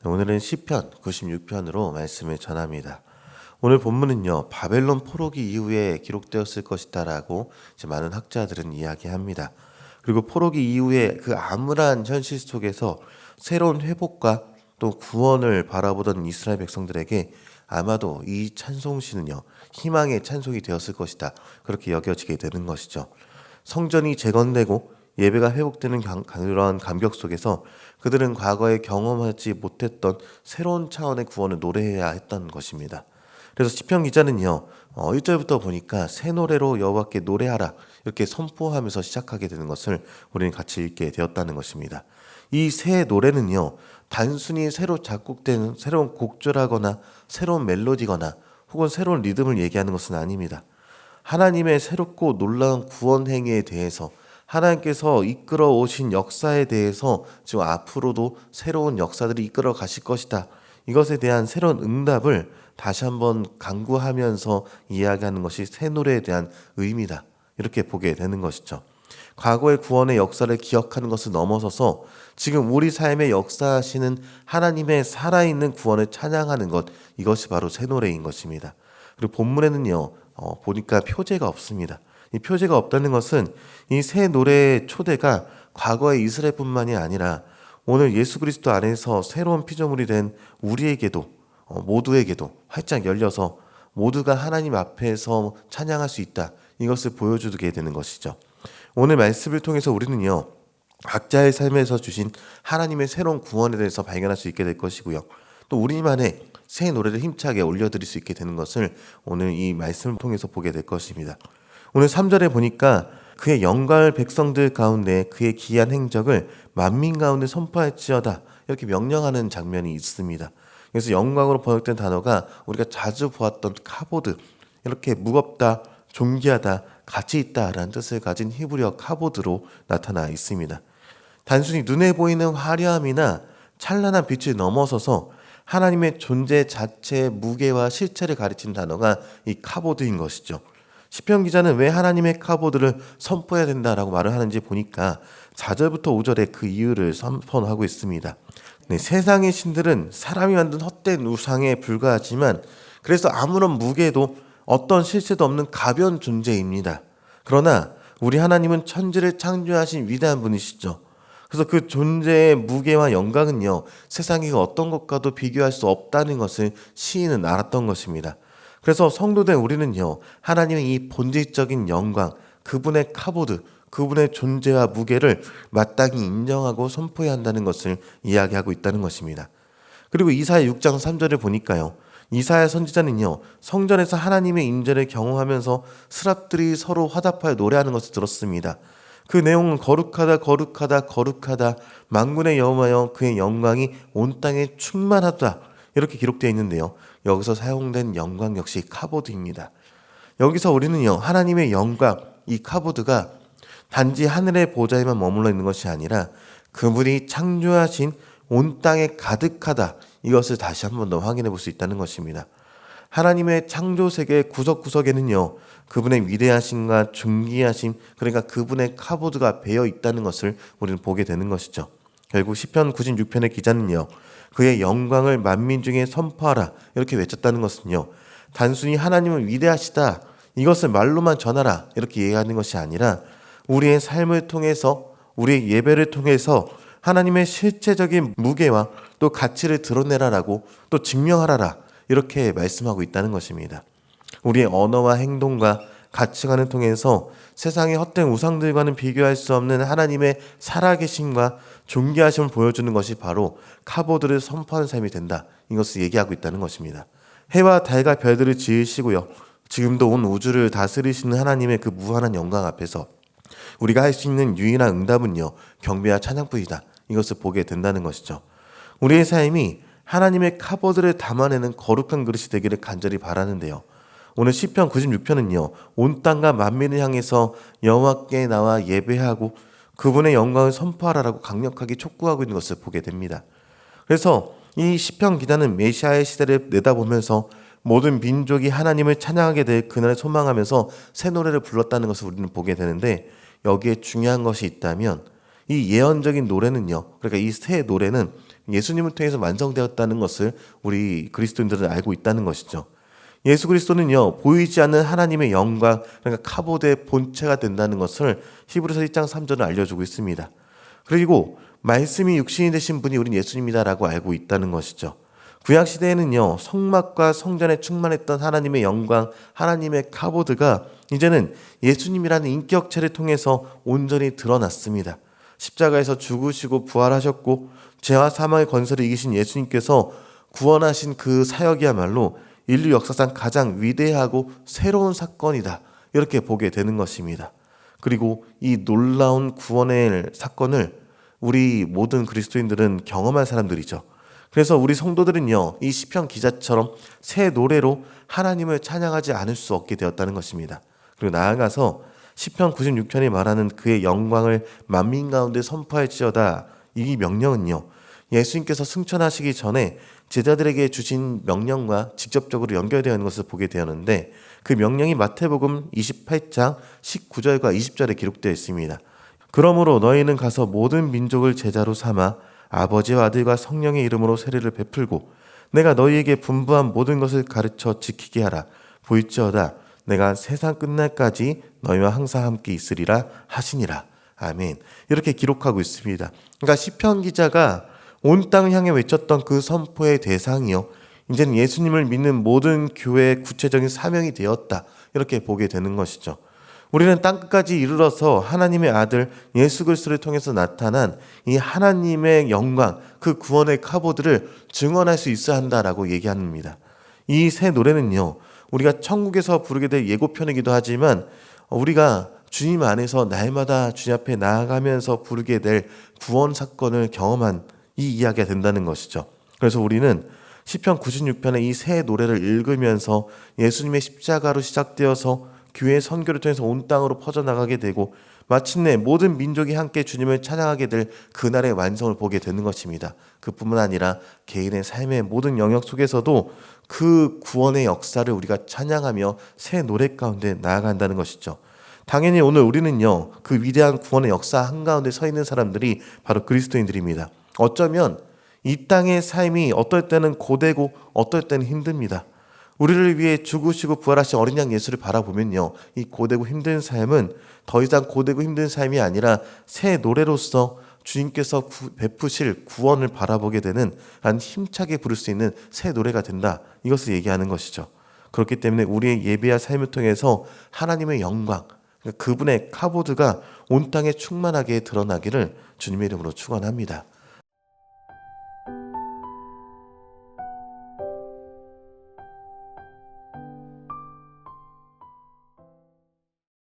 오늘은 시편 96편으로 말씀을 전합니다. 오늘 본문은요, 바벨론 포로기 이후에 기록되었을 것이다 라고 많은 학자들은 이야기합니다. 그리고 포로기 이후에 그 암울한 현실 속에서 새로운 회복과 또 구원을 바라보던 이스라엘 백성들에게 아마도 이 찬송시는요, 희망의 찬송이 되었을 것이다, 그렇게 여겨지게 되는 것이죠. 성전이 재건되고 예배가 회복되는 그런 감격 속에서 그들은 과거에 경험하지 못했던 새로운 차원의 구원을 노래해야 했던 것입니다. 그래서 시편 기자는요, 1절부터 보니까 새 노래로 여호와께 노래하라 이렇게 선포하면서 시작하게 되는 것을 우리는 같이 읽게 되었다는 것입니다. 이 새 노래는요, 단순히 새로 작곡된 새로운 곡조라거나 새로운 멜로디거나 혹은 새로운 리듬을 얘기하는 것은 아닙니다. 하나님의 새롭고 놀라운 구원 행위에 대해서, 하나님께서 이끌어 오신 역사에 대해서 지금 앞으로도 새로운 역사들이 이끌어 가실 것이다, 이것에 대한 새로운 응답을 다시 한번 강구하면서 이야기하는 것이 새 노래에 대한 의미다, 이렇게 보게 되는 것이죠. 과거의 구원의 역사를 기억하는 것을 넘어서서 지금 우리 삶에 역사하시는 하나님의 살아있는 구원을 찬양하는 것, 이것이 바로 새 노래인 것입니다. 그리고 본문에는요, 보니까 표제가 없습니다. 이 표제가 없다는 것은 이 새 노래의 초대가 과거의 이스라엘뿐만이 아니라 오늘 예수 그리스도 안에서 새로운 피조물이 된 우리에게도, 모두에게도 활짝 열려서 모두가 하나님 앞에서 찬양할 수 있다, 이것을 보여주게 되는 것이죠. 오늘 말씀을 통해서 우리는요, 각자의 삶에서 주신 하나님의 새로운 구원에 대해서 발견할 수 있게 될 것이고요, 또 우리만의 새 노래를 힘차게 올려드릴 수 있게 되는 것을 오늘 이 말씀을 통해서 보게 될 것입니다. 오늘 3절에 보니까 그의 영광을 백성들 가운데 그의 기이한 행적을 만민 가운데 선포할지어다, 이렇게 명령하는 장면이 있습니다. 그래서 영광으로 번역된 단어가 우리가 자주 보았던 카보드, 이렇게 무겁다, 존귀하다, 가치 있다라는 뜻을 가진 히브리어 카보드로 나타나 있습니다. 단순히 눈에 보이는 화려함이나 찬란한 빛을 넘어서서 하나님의 존재 자체의 무게와 실체를 가리키는 단어가 이 카보드인 것이죠. 시편 기자는 왜 하나님의 카보드를 선포해야 된다라고 말을 하는지 보니까 4절부터 5절에 그 이유를 선포하고 있습니다. 세상의 신들은 사람이 만든 헛된 우상에 불과하지만 그래서 아무런 무게도 어떤 실체도 없는 가벼운 존재입니다. 그러나 우리 하나님은 천지를 창조하신 위대한 분이시죠. 그래서 그 존재의 무게와 영광은요, 세상의 어떤 것과도 비교할 수 없다는 것을 시인은 알았던 것입니다. 그래서 성도된 우리는요, 하나님의 이 본질적인 영광, 그분의 카보드, 그분의 존재와 무게를 마땅히 인정하고 선포해야 한다는 것을 이야기하고 있다는 것입니다. 그리고 이사야 6장 3절을 보니까요, 이사야 선지자는요, 성전에서 하나님의 임재를 경험하면서 스랍들이 서로 화답하여 노래하는 것을 들었습니다. 그 내용은 거룩하다, 거룩하다, 거룩하다, 만군의 여호와여 그의 영광이 온 땅에 충만하다, 이렇게 기록되어 있는데요, 여기서 사용된 영광 역시 카보드입니다. 여기서 우리는요, 하나님의 영광, 이 카보드가 단지 하늘의 보좌에만 머물러 있는 것이 아니라 그분이 창조하신 온 땅에 가득하다, 이것을 다시 한 번 더 확인해 볼 수 있다는 것입니다. 하나님의 창조 세계 구석구석에는요, 그분의 위대하심과 존귀하심, 그러니까 그분의 카보드가 배어 있다는 것을 우리는 보게 되는 것이죠. 결국 시편 96편의 기자는요, 그의 영광을 만민 중에 선포하라, 이렇게 외쳤다는 것은요, 단순히 하나님은 위대하시다, 이것을 말로만 전하라, 이렇게 얘기하는 것이 아니라 우리의 삶을 통해서, 우리의 예배를 통해서 하나님의 실체적인 무게와 또 가치를 드러내라라고, 또 증명하라라, 이렇게 말씀하고 있다는 것입니다. 우리의 언어와 행동과 가치관을 통해서 세상의 헛된 우상들과는 비교할 수 없는 하나님의 살아계심과 존귀하심을 보여주는 것이 바로 카보드를 선포하는 삶이 된다, 이것을 얘기하고 있다는 것입니다. 해와 달과 별들을 지으시고요, 지금도 온 우주를 다스리시는 하나님의 그 무한한 영광 앞에서 우리가 할 수 있는 유일한 응답은요, 경배와 찬양뿐이다, 이것을 보게 된다는 것이죠. 우리의 삶이 하나님의 카보드를 담아내는 거룩한 그릇이 되기를 간절히 바라는데요, 오늘 시편 96편은요, 온 땅과 만민을 향해서 여호와께 나와 예배하고 그분의 영광을 선포하라라고 강력하게 촉구하고 있는 것을 보게 됩니다. 그래서 이 시편 기자는 메시아의 시대를 내다보면서 모든 민족이 하나님을 찬양하게 될 그날을 소망하면서 새 노래를 불렀다는 것을 우리는 보게 되는데, 여기에 중요한 것이 있다면 이 예언적인 노래는요, 그러니까 이 새 노래는 예수님을 통해서 완성되었다는 것을 우리 그리스도인들은 알고 있다는 것이죠. 예수 그리스도는요, 보이지 않는 하나님의 영광, 그러니까 카보드의 본체가 된다는 것을 히브리서 1장 3절은 알려주고 있습니다. 그리고 말씀이 육신이 되신 분이 우린 예수님이다라고 알고 있다는 것이죠. 구약 시대에는요, 성막과 성전에 충만했던 하나님의 영광, 하나님의 카보드가 이제는 예수님이라는 인격체를 통해서 온전히 드러났습니다. 십자가에서 죽으시고 부활하셨고 죄와 사망의 권세를 이기신 예수님께서 구원하신 그 사역이야말로 인류 역사상 가장 위대하고 새로운 사건이다, 이렇게 보게 되는 것입니다. 그리고 이 놀라운 구원의 사건을 우리 모든 그리스도인들은 경험한 사람들이죠. 그래서 우리 성도들은요, 이 시편 기자처럼 새 노래로 하나님을 찬양하지 않을 수 없게 되었다는 것입니다. 그리고 나아가서 시편 96편이 말하는 그의 영광을 만민 가운데 선포할지어다, 이 명령은요, 예수님께서 승천하시기 전에 제자들에게 주신 명령과 직접적으로 연결되어 있는 것을 보게 되었는데, 그 명령이 마태복음 28장 19절과 20절에 기록되어 있습니다. 그러므로 너희는 가서 모든 민족을 제자로 삼아 아버지와 아들과 성령의 이름으로 세례를 베풀고 내가 너희에게 분부한 모든 것을 가르쳐 지키게 하라. 보일지어다 내가 세상 끝날까지 너희와 항상 함께 있으리라 하시니라. 아멘. 이렇게 기록하고 있습니다. 그러니까 시편 기자가 온 땅을 향해 외쳤던 그 선포의 대상이요, 이제는 예수님을 믿는 모든 교회의 구체적인 사명이 되었다, 이렇게 보게 되는 것이죠. 우리는 땅끝까지 이르러서 하나님의 아들 예수 그리스도를 통해서 나타난 이 하나님의 영광, 그 구원의 카보드를 증언할 수 있어야 한다라고 얘기합니다. 이 새 노래는요, 우리가 천국에서 부르게 될 예고편이기도 하지만 우리가 주님 안에서 날마다 주님 앞에 나아가면서 부르게 될 구원 사건을 경험한 이 이야기가 된다는 것이죠. 그래서 우리는 시편 96편의 이 새 노래를 읽으면서 예수님의 십자가로 시작되어서 교회의 선교를 통해서 온 땅으로 퍼져나가게 되고 마침내 모든 민족이 함께 주님을 찬양하게 될 그날의 완성을 보게 되는 것입니다. 그뿐만 아니라 개인의 삶의 모든 영역 속에서도 그 구원의 역사를 우리가 찬양하며 새 노래 가운데 나아간다는 것이죠. 당연히 오늘 우리는요, 그 위대한 구원의 역사 한가운데 서 있는 사람들이 바로 그리스도인들입니다. 어쩌면 이 땅의 삶이 어떨 때는 고되고 어떨 때는 힘듭니다. 우리를 위해 죽으시고 부활하신 어린 양 예수를 바라보면요, 이 고되고 힘든 삶은 더 이상 고되고 힘든 삶이 아니라 새 노래로서 주님께서 베푸실 구원을 바라보게 되는 한 힘차게 부를 수 있는 새 노래가 된다, 이것을 얘기하는 것이죠. 그렇기 때문에 우리의 예배와 삶을 통해서 하나님의 영광, 그분의 카보드가 온 땅에 충만하게 드러나기를 주님의 이름으로 축원합니다.